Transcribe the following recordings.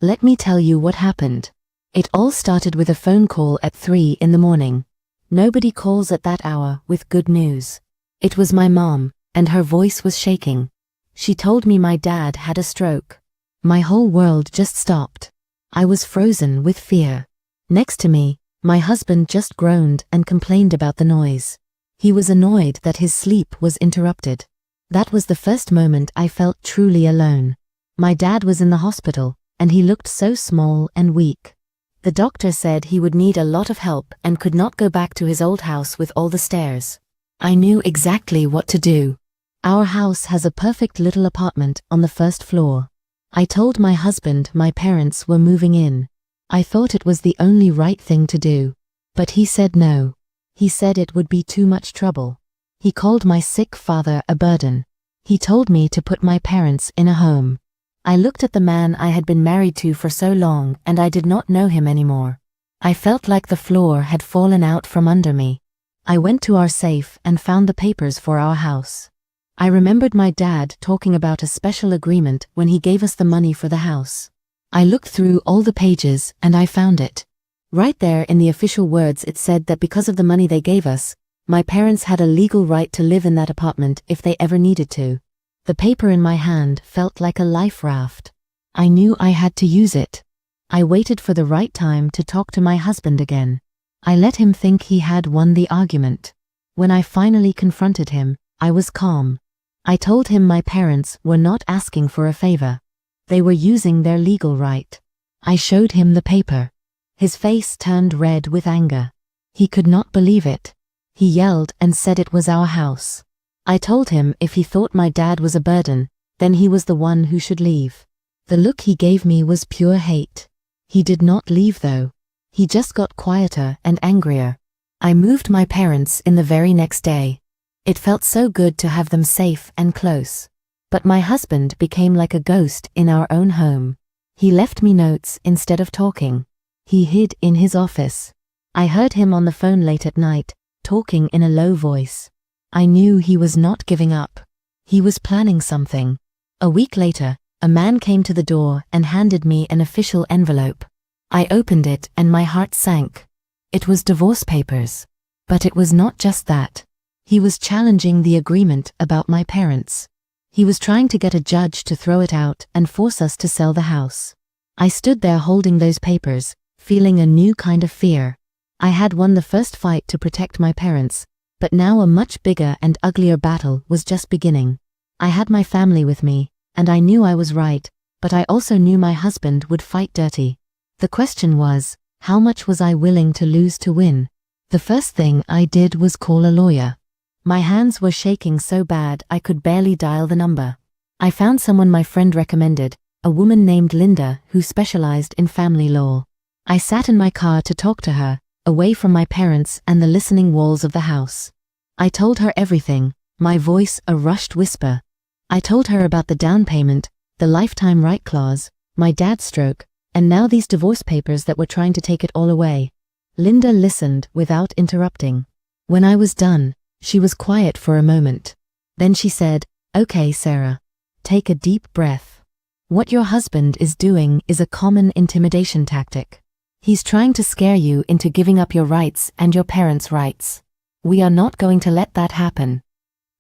Let me tell you what happened. It all started with a phone call at 3 in the morning. Nobody calls at that hour with good news. It was my mom, and her voice was shaking. She told me my dad had a stroke. My whole world just stopped. I was frozen with fear. Next to me, my husband just groaned and complained about the noise. He was annoyed that his sleep was interrupted. That was the first moment I felt truly alone. My dad was in the hospital, and he looked so small and weak. The doctor said he would need a lot of help and could not go back to his old house with all the stairs. I knew exactly what to do. Our house has a perfect little apartment on the first floor. I told my husband my parents were moving in. I thought it was the only right thing to do. But he said no. He said it would be too much trouble. He called my sick father a burden. He told me to put my parents in a home. I looked at the man I had been married to for so long, and I did not know him anymore. I felt like the floor had fallen out from under me. I went to our safe and found the papers for our house. I remembered my dad talking about a special agreement when he gave us the money for the house. I looked through all the pages and I found it. Right there in the official words it said that because of the money they gave us, my parents had a legal right to live in that apartment if they ever needed to. The paper in my hand felt like a life raft. I knew I had to use it. I waited for the right time to talk to my husband again. I let him think he had won the argument. When I finally confronted him, I was calm. I told him my parents were not asking for a favor. They were using their legal right. I showed him the paper. His face turned red with anger. He could not believe it. He yelled and said it was our house. I told him if he thought my dad was a burden, then he was the one who should leave. The look he gave me was pure hate. He did not leave though. He just got quieter and angrier. I moved my parents in the very next day. It felt so good to have them safe and close. But my husband became like a ghost in our own home. He left me notes instead of talking. He hid in his office. I heard him on the phone late at night, talking in a low voice. I knew he was not giving up. He was planning something. A week later, a man came to the door and handed me an official envelope. I opened it and my heart sank. It was divorce papers. But it was not just that. He was challenging the agreement about my parents. He was trying to get a judge to throw it out and force us to sell the house. I stood there holding those papers, feeling a new kind of fear. I had won the first fight to protect my parents, but now a much bigger and uglier battle was just beginning. I had my family with me, and I knew I was right, but I also knew my husband would fight dirty. The question was, how much was I willing to lose to win? The first thing I did was call a lawyer. My hands were shaking so bad I could barely dial the number. I found someone my friend recommended, a woman named Linda who specialized in family law. I sat in my car to talk to her, away from my parents and the listening walls of the house. I told her everything, my voice a rushed whisper. I told her about the down payment, the lifetime right clause, my dad's stroke, and now these divorce papers that were trying to take it all away. Linda listened without interrupting. When I was done, she was quiet for a moment. Then she said, "Okay, Sarah. Take a deep breath. What your husband is doing is a common intimidation tactic. He's trying to scare you into giving up your rights and your parents' rights. We are not going to let that happen."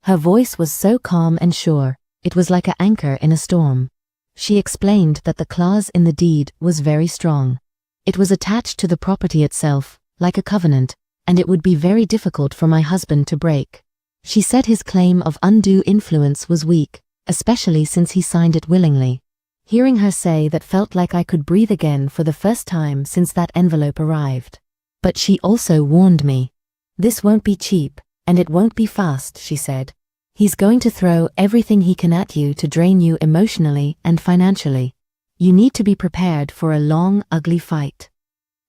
Her voice was so calm and sure, it was like an anchor in a storm. She explained that the clause in the deed was very strong. It was attached to the property itself, like a covenant, and it would be very difficult for my husband to break. She said his claim of undue influence was weak, especially since he signed it willingly. Hearing her say that felt like I could breathe again for the first time since that envelope arrived. But she also warned me. "This won't be cheap, and it won't be fast," she said. "He's going to throw everything he can at you to drain you emotionally and financially. You need to be prepared for a long, ugly fight."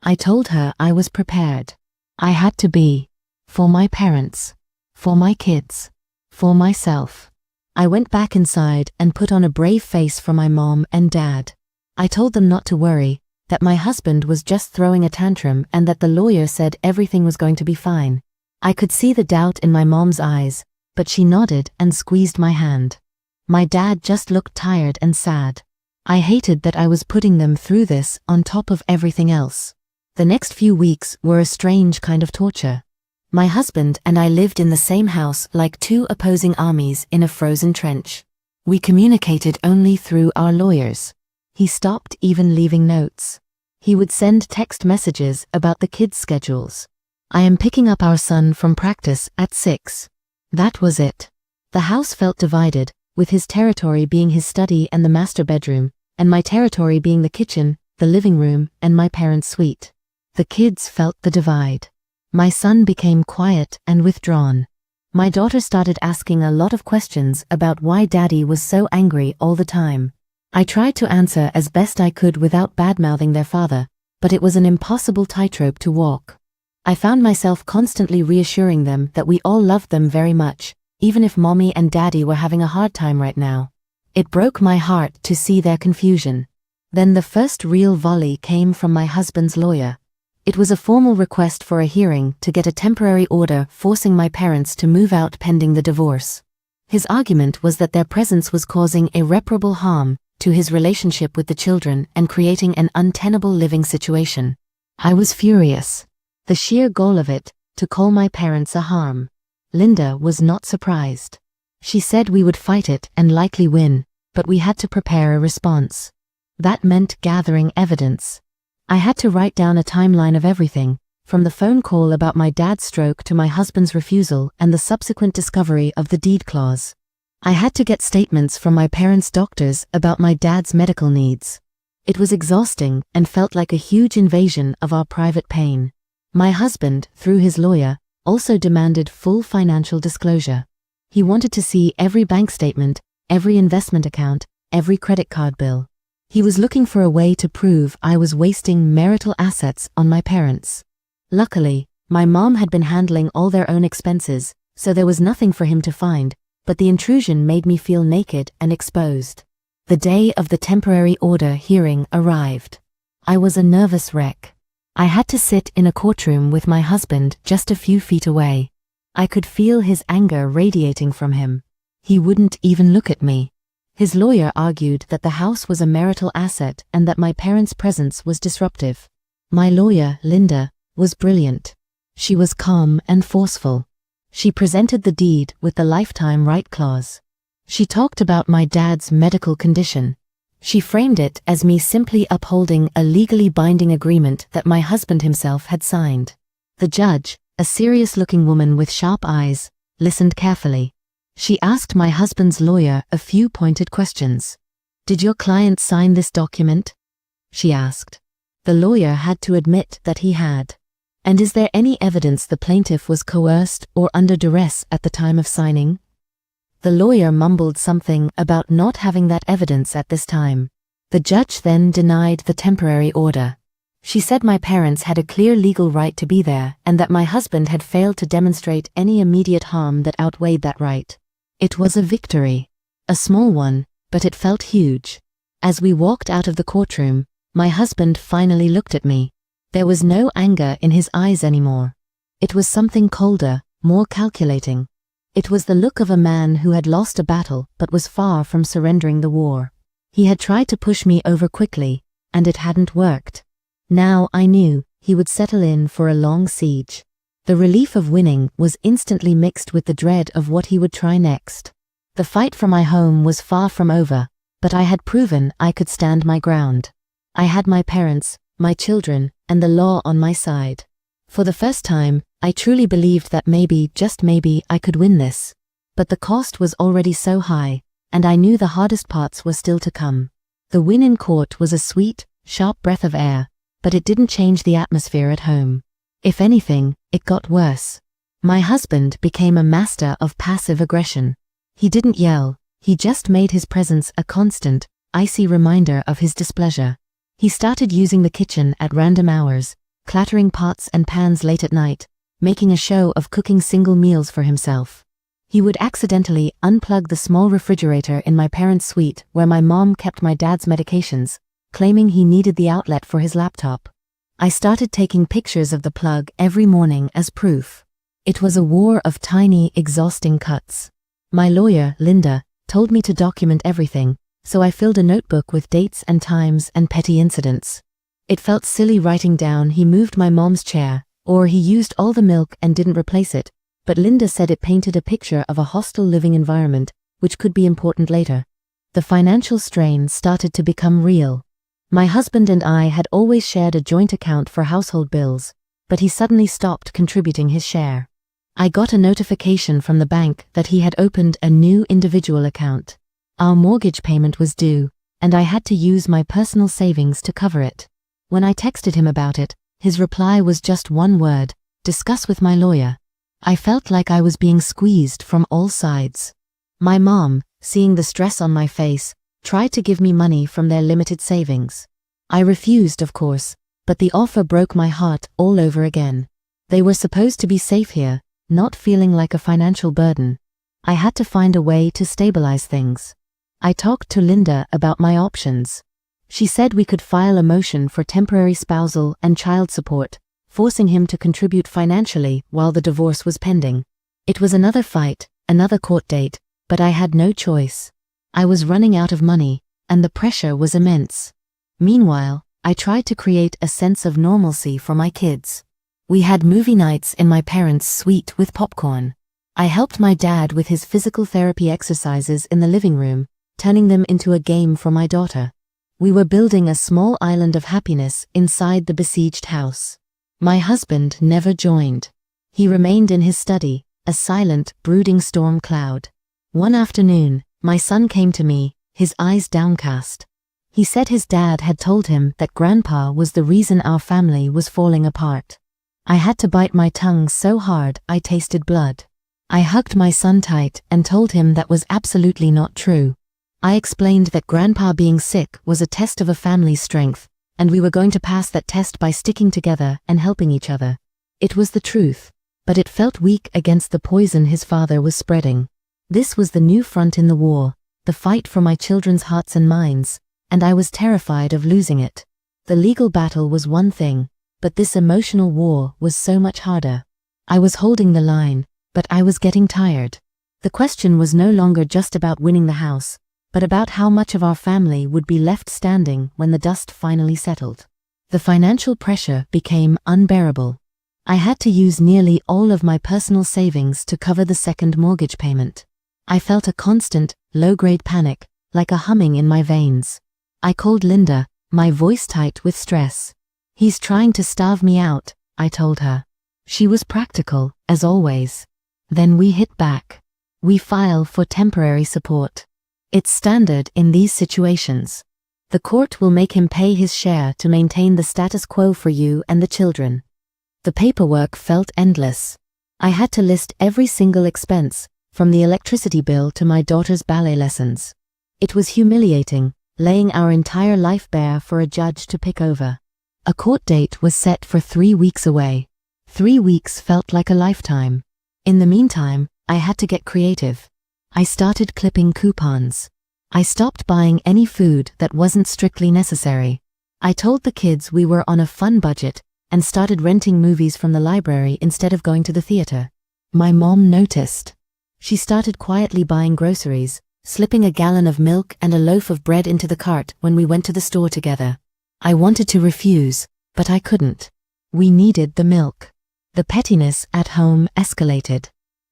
I told her I was prepared. I had to be. For my parents. For my kids. For myself. I went back inside and put on a brave face for my mom and dad. I told them not to worry, that my husband was just throwing a tantrum and that the lawyer said everything was going to be fine. I could see the doubt in my mom's eyes, but she nodded and squeezed my hand. My dad just looked tired and sad. I hated that I was putting them through this on top of everything else. The next few weeks were a strange kind of torture. My husband and I lived in the same house like two opposing armies in a frozen trench. We communicated only through our lawyers. He stopped even leaving notes. He would send text messages about the kids' schedules. I am picking up our son from practice at 6. That was it. The house felt divided, with his territory being his study and the master bedroom, and my territory being the kitchen, the living room, and my parents' suite. The kids felt the divide. My son became quiet and withdrawn. My daughter started asking a lot of questions about why Daddy was so angry all the time. I tried to answer as best I could without bad-mouthing their father, but it was an impossible tightrope to walk. I found myself constantly reassuring them that we all loved them very much, even if Mommy and Daddy were having a hard time right now. It broke my heart to see their confusion. Then the first real volley came from my husband's lawyer. It was a formal request for a hearing to get a temporary order forcing my parents to move out pending the divorce. His argument was that their presence was causing irreparable harm to his relationship with the children and creating an untenable living situation. I was furious. The sheer goal of it, to call my parents a harm. Linda was not surprised. She said we would fight it and likely win, but we had to prepare a response. That meant gathering evidence. I had to write down a timeline of everything, from the phone call about my dad's stroke to my husband's refusal and the subsequent discovery of the deed clause. I had to get statements from my parents' doctors about my dad's medical needs. It was exhausting and felt like a huge invasion of our private pain. My husband, through his lawyer, also demanded full financial disclosure. He wanted to see every bank statement, every investment account, every credit card bill. He was looking for a way to prove I was wasting marital assets on my parents. Luckily, my mom had been handling all their own expenses, so there was nothing for him to find, but the intrusion made me feel naked and exposed. The day of the temporary order hearing arrived. I was a nervous wreck. I had to sit in a courtroom with my husband just a few feet away. I could feel his anger radiating from him. He wouldn't even look at me. His lawyer argued that the house was a marital asset and that my parents' presence was disruptive. My lawyer, Linda, was brilliant. She was calm and forceful. She presented the deed with the lifetime right clause. She talked about my dad's medical condition. She framed it as me simply upholding a legally binding agreement that my husband himself had signed. The judge, a serious-looking woman with sharp eyes, listened carefully. She asked my husband's lawyer a few pointed questions. "Did your client sign this document?" she asked. The lawyer had to admit that he had. "And is there any evidence the plaintiff was coerced or under duress at the time of signing?" The lawyer mumbled something about not having that evidence at this time. The judge then denied the temporary order. She said my parents had a clear legal right to be there and that my husband had failed to demonstrate any immediate harm that outweighed that right. It was a victory. A small one, but it felt huge. As we walked out of the courtroom, my husband finally looked at me. There was no anger in his eyes anymore. It was something colder, more calculating. It was the look of a man who had lost a battle but was far from surrendering the war. He had tried to push me over quickly, and it hadn't worked. Now I knew he would settle in for a long siege. The relief of winning was instantly mixed with the dread of what he would try next. The fight for my home was far from over, but I had proven I could stand my ground. I had my parents, my children, and the law on my side. For the first time, I truly believed that maybe, just maybe, I could win this. But the cost was already so high, and I knew the hardest parts were still to come. The win in court was a sweet, sharp breath of air, but it didn't change the atmosphere at home. If anything, it got worse. My husband became a master of passive aggression. He didn't yell, he just made his presence a constant, icy reminder of his displeasure. He started using the kitchen at random hours, clattering pots and pans late at night, making a show of cooking single meals for himself. He would accidentally unplug the small refrigerator in my parents' suite where my mom kept my dad's medications, claiming he needed the outlet for his laptop. I started taking pictures of the plug every morning as proof. It was a war of tiny, exhausting cuts. My lawyer, Linda, told me to document everything, so I filled a notebook with dates and times and petty incidents. It felt silly writing down he moved my mom's chair, or he used all the milk and didn't replace it, but Linda said it painted a picture of a hostile living environment, which could be important later. The financial strain started to become real. My husband and I had always shared a joint account for household bills, but he suddenly stopped contributing his share. I got a notification from the bank that he had opened a new individual account. Our mortgage payment was due, and I had to use my personal savings to cover it. When I texted him about it, his reply was just one word: discuss with my lawyer. I felt like I was being squeezed from all sides. My mom, seeing the stress on my face, tried to give me money from their limited savings. I refused, of course, but the offer broke my heart all over again. They were supposed to be safe here, not feeling like a financial burden. I had to find a way to stabilize things. I talked to Linda about my options. She said we could file a motion for temporary spousal and child support, forcing him to contribute financially while the divorce was pending. It was another fight, another court date, but I had no choice. I was running out of money, and the pressure was immense. Meanwhile, I tried to create a sense of normalcy for my kids. We had movie nights in my parents' suite with popcorn. I helped my dad with his physical therapy exercises in the living room, turning them into a game for my daughter. We were building a small island of happiness inside the besieged house. My husband never joined. He remained in his study, a silent, brooding storm cloud. One afternoon, my son came to me, his eyes downcast. He said his dad had told him that Grandpa was the reason our family was falling apart. I had to bite my tongue so hard I tasted blood. I hugged my son tight and told him that was absolutely not true. I explained that Grandpa being sick was a test of a family's strength, and we were going to pass that test by sticking together and helping each other. It was the truth, but it felt weak against the poison his father was spreading. This was the new front in the war, the fight for my children's hearts and minds, and I was terrified of losing it. The legal battle was one thing, but this emotional war was so much harder. I was holding the line, but I was getting tired. The question was no longer just about winning the house, but about how much of our family would be left standing when the dust finally settled. The financial pressure became unbearable. I had to use nearly all of my personal savings to cover the second mortgage payment. I felt a constant, low-grade panic, like a humming in my veins. I called Linda, my voice tight with stress. "He's trying to starve me out," I told her. She was practical, as always. Then we hit back. We file for temporary support. It's standard in these situations. The court will make him pay his share to maintain the status quo for you and the children. The paperwork felt endless. I had to list every single expense, from the electricity bill to my daughter's ballet lessons. It was humiliating, laying our entire life bare for a judge to pick over. A court date was set for 3 weeks away. 3 weeks felt like a lifetime. In the meantime, I had to get creative. I started clipping coupons. I stopped buying any food that wasn't strictly necessary. I told the kids we were on a fun budget and started renting movies from the library instead of going to the theater. My mom noticed. She started quietly buying groceries, slipping a gallon of milk and a loaf of bread into the cart when we went to the store together. I wanted to refuse, but I couldn't. We needed the milk. The pettiness at home escalated.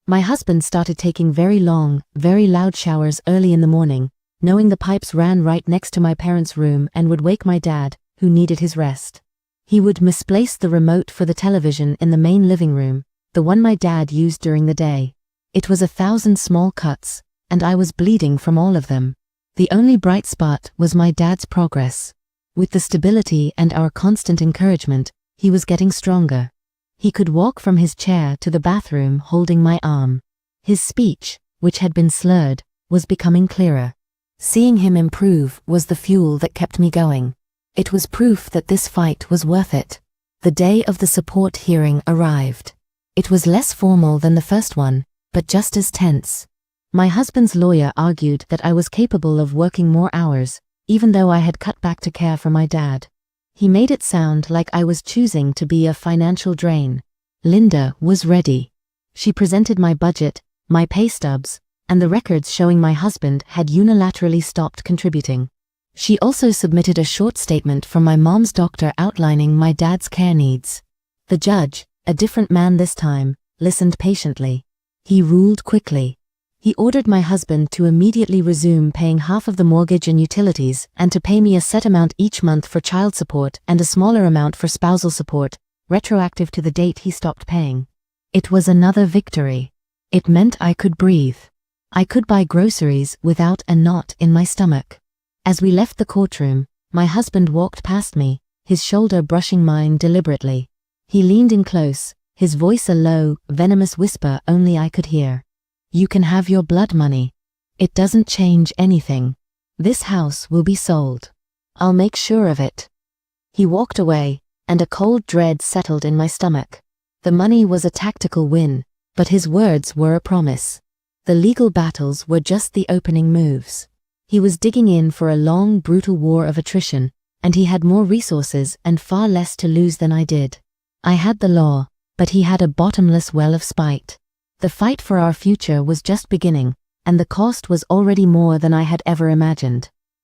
My husband started taking very long, very loud showers early in the morning, knowing the pipes ran right next to my parents' room and would wake my dad, who needed his rest. He would misplace the remote for the television in the main living room, the one my dad used during the day. It was 1,000 small cuts, and I was bleeding from all of them. The only bright spot was my dad's progress. With the stability and our constant encouragement, he was getting stronger. He could walk from his chair to the bathroom holding my arm. His speech, which had been slurred, was becoming clearer. Seeing him improve was the fuel that kept me going. It was proof that this fight was worth it. The day of the support hearing arrived. It was less formal than the first one, but just as tense. My husband's lawyer argued that I was capable of working more hours, even though I had cut back to care for my dad. He made it sound like I was choosing to be a financial drain. Linda was ready. She presented my budget, my pay stubs, and the records showing my husband had unilaterally stopped contributing. She also submitted a short statement from my mom's doctor outlining my dad's care needs. The judge, a different man this time, listened patiently. He ruled quickly. He ordered my husband to immediately resume paying half of the mortgage and utilities and to pay me a set amount each month for child support and a smaller amount for spousal support, retroactive to the date he stopped paying. It was another victory. It meant I could breathe. I could buy groceries without a knot in my stomach. As we left the courtroom, my husband walked past me, his shoulder brushing mine deliberately. He leaned in close, his voice a low, venomous whisper only I could hear. "You can have your blood money. It doesn't change anything. This house will be sold. I'll make sure of it." He walked away, and a cold dread settled in my stomach. The money was a tactical win, but his words were a promise. The legal battles were just the opening moves. He was digging in for a long, brutal war of attrition, and he had more resources and far less to lose than I did. I had the law, but he had a bottomless well of spite. The fight for our future was just beginning, and the cost was already more than I had ever imagined.